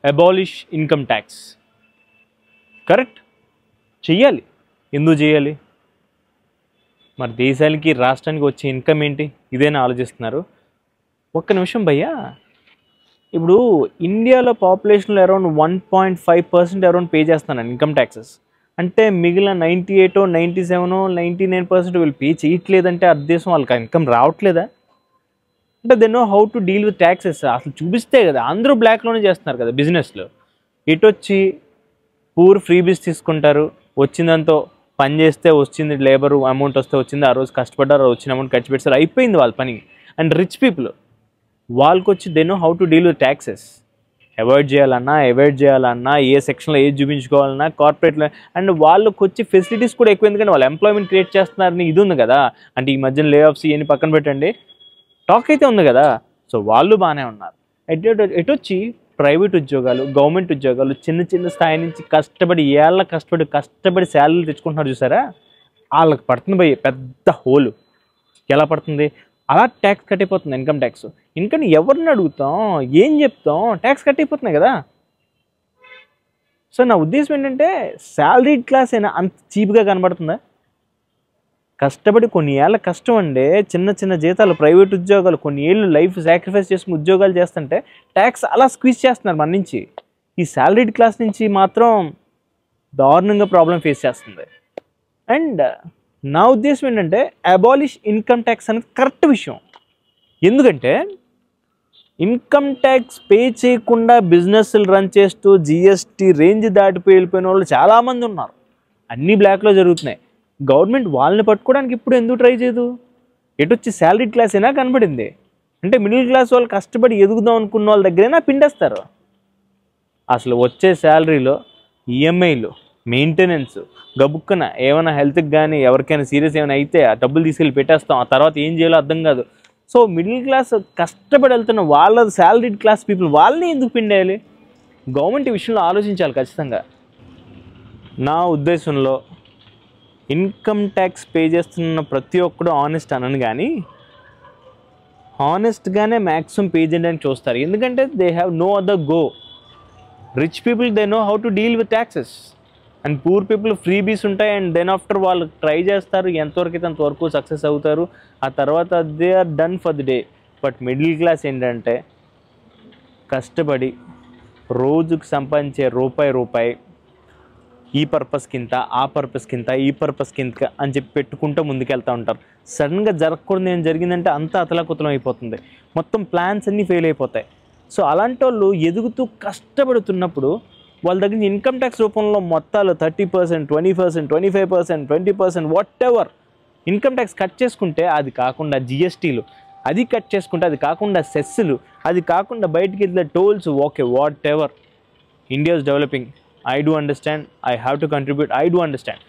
Abolish income tax. Correct, చెయ్యాలి. ఎందుకు చేయాలి? మరి దేశానికి రాష్ట్రానికి వచ్చే ఇన్కమ్ ఏంటి? ఇదేనా ఆలోచిస్తున్నారు? ఒక్క నిమిషం భయ్యా, ఇప్పుడు ఇండియాలో పాపులేషన్లో అరౌండ్ 1.5% అరౌండ్ పే చేస్తున్నాను ఇన్కమ్ ట్యాక్సెస్. అంటే మిగిలిన 98, 97, 99% వీళ్ళు పే చేయట్లేదంటే అర్థం వాళ్ళకి ఇన్కమ్ రావట్లేదా? అంటే they know how to deal with taxes. అసలు చూపిస్తే కదా, అందరూ బ్లాక్లోనే చేస్తున్నారు కదా బిజినెస్లో. ఇటు వచ్చి పూర్ ఫ్రీబీస్ తీసుకుంటారు, వచ్చిందంతో పని చేస్తే వచ్చింది, లేబర్ అమౌంట్ వస్తే వచ్చింది, ఆ రోజు కష్టపడ్డారు, వచ్చిన అమౌంట్ ఖర్చు పెట్టారు, అయిపోయింది వాళ్ళ పని. అండ్ రిచ్ పీపుల్ వాళ్ళకి వచ్చి they know how to deal with taxes. Avoid చేయాలన్నా ఏ సెక్షన్లో ఏది చూపించుకోవాలన్నా కార్పొరేట్లో. అండ్ వాళ్ళకి వచ్చి ఫెసిలిటీస్ కూడా ఎక్కువ, ఎందుకంటే వాళ్ళు ఎంప్లాయ్మెంట్ క్రియేట్ చేస్తున్నారని ఇది ఉంది కదా. అంటే ఈ మధ్యన లే ఆఫ్స్ ఇవన్నీ పక్కన పెట్టండి, టాక్ అయితే ఉంది కదా. సో వాళ్ళు బాగానే ఉన్నారు. ఎటు వచ్చి ప్రైవేట్ ఉద్యోగాలు, గవర్నమెంట్ ఉద్యోగాలు చిన్న చిన్న స్థాయి నుంచి కష్టపడి ఏళ్ళ కష్టపడి శాలరీలు తెచ్చుకుంటున్నారు చూసారా, వాళ్ళకి పడుతుంది భయ్ పెద్ద హోలు. ఎలా పడుతుంది? అలా ట్యాక్స్ కట్టిపోతుంది, ఇన్కమ్ ట్యాక్స్. ఇంకని ఎవరిని అడుగుతాం, ఏం చెప్తాం? ట్యాక్స్ కట్టిపోతున్నాయి కదా. సో నా ఉద్దేశం ఏంటంటే, శాలరీడ్ క్లాస్ అయినా అంత చీప్గా కనబడుతుందా? కష్టపడి కొన్ని ఏళ్ళ కష్టం అండి, చిన్న చిన్న జీతాలు, ప్రైవేట్ ఉద్యోగాలు, కొన్ని ఏళ్ళు లైఫ్ సాక్రిఫైస్ చేసుకుని ఉద్యోగాలు చేస్తుంటే ట్యాక్స్ అలా స్క్వీజ్ చేస్తున్నారు మన నుంచి. ఈ శాలరీడ్ క్లాస్ నుంచి మాత్రం దారుణంగా ప్రాబ్లం ఫేస్ చేస్తుంది. అండ్ నా ఉద్దేశం ఏంటంటే, అబాలిష్ ఇన్కమ్ ట్యాక్స్ అనేది కరెక్ట్ విషయం. ఎందుకంటే ఇన్కమ్ ట్యాక్స్ పే చేయకుండా బిజినెస్లు రన్ చేస్తూ జిఎస్టీ రేంజ్ దాటిపోయి వెళ్ళిపోయిన వాళ్ళు చాలామంది ఉన్నారు. అన్నీ బ్లాక్లో జరుగుతున్నాయి. గవర్నమెంట్ వాళ్ళని పట్టుకోవడానికి ఇప్పుడు ఎందుకు ట్రై చేయదు? ఎటు వచ్చి శాలరీ క్లాస్ అయినా కనబడింది అంటే మిడిల్ క్లాస్ వాళ్ళు కష్టపడి ఎదుగుదాం అనుకున్న వాళ్ళ దగ్గరైనా పిండేస్తారు. అసలు వచ్చే శాలరీలో ఈఎంఐలు, మెయింటెనెన్స్, గబుక్కన ఏమైనా హెల్త్కి కానీ ఎవరికైనా సీరియస్ ఏమైనా అయితే ఆ డబ్బులు తీసుకెళ్ళి పెట్టేస్తాం, ఆ తర్వాత ఏం చేయాలో అర్థం కాదు. సో మిడిల్ క్లాస్ కష్టపడి వెళ్తున్న వాళ్ళ శాలరీడ్ క్లాస్ పీపుల్ వాళ్ళని ఎందుకు పిండేయాలి? గవర్నమెంట్ ఈ విషయంలో ఆలోచించాలి ఖచ్చితంగా. నా ఉద్దేశంలో ఇన్కమ్ ట్యాక్స్ పే చేస్తున్న ప్రతి ఒక్కడు ఆనెస్ట్ అనను, కానీ హానెస్ట్గానే మ్యాక్సిమం పే చేయడానికి చూస్తారు. ఎందుకంటే they have no other go. Rich people they know how to deal with taxes and poor people freebies ఉంటాయి. అండ్ దెన్ ఆఫ్టర్ వాళ్ళు ట్రై చేస్తారు, ఎంతవరకు అయితే అంతవరకు సక్సెస్ అవుతారు, ఆ తర్వాత they are done for the day. But middle class ఏంటంటే కష్టపడి రోజుకు సంపాదించే రూపాయి ఈ పర్పస్ కింద, ఆ పర్పస్ కింద, ఈ పర్పస్ కింద అని చెప్పి పెట్టుకుంటూ ముందుకెళ్తూ ఉంటారు. సడన్గా జరగకూడదు ఏం జరిగిందంటే అంతా అతలాకుతలం అయిపోతుంది, మొత్తం ప్లాన్స్ అన్నీ ఫెయిల్ అయిపోతాయి. సో అలాంటి వాళ్ళు ఎదుగుతూ కష్టపడుతున్నప్పుడు వాళ్ళ దగ్గర ఇన్కమ్ ట్యాక్స్ రూపంలో మొత్తాలు 30%, 20%, 25%, 20% what ever income tax cut చేసుకుంటే, అది కాకుండా జిఎస్టీలు అది కట్ చేసుకుంటే, అది కాకుండా సెస్సులు, అది కాకుండా బయటికి వెళ్ళే tolls, okay what ever, India is developing, I do understand, I have to contribute, I do understand.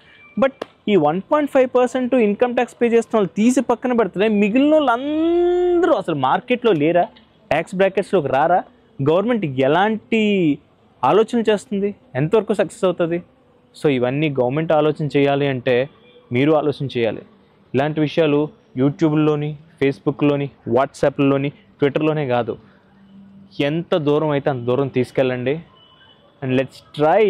But ఈ 1.5% ఇన్కమ్ ట్యాక్స్ పే చేస్తున్న వాళ్ళు తీసి పక్కన పెడుతున్నాయి, మిగిలిన వాళ్ళు అందరూ అసలు మార్కెట్లో లేరా? ట్యాక్స్ బ్రాకెట్స్లోకి రారా? గవర్నమెంట్ ఎలాంటి ఆలోచన చేస్తుంది? ఎంతవరకు సక్సెస్ అవుతుంది? సో ఇవన్నీ గవర్నమెంట్ ఆలోచన చేయాలి అంటే మీరు ఆలోచన చేయాలి. ఇలాంటి విషయాలు యూట్యూబ్లోని, ఫేస్బుక్లోని, వాట్సాప్లోని, ట్విట్టర్లోనే కాదు, ఎంత దూరం అయితే అంత దూరం తీసుకెళ్ళండి. And let's try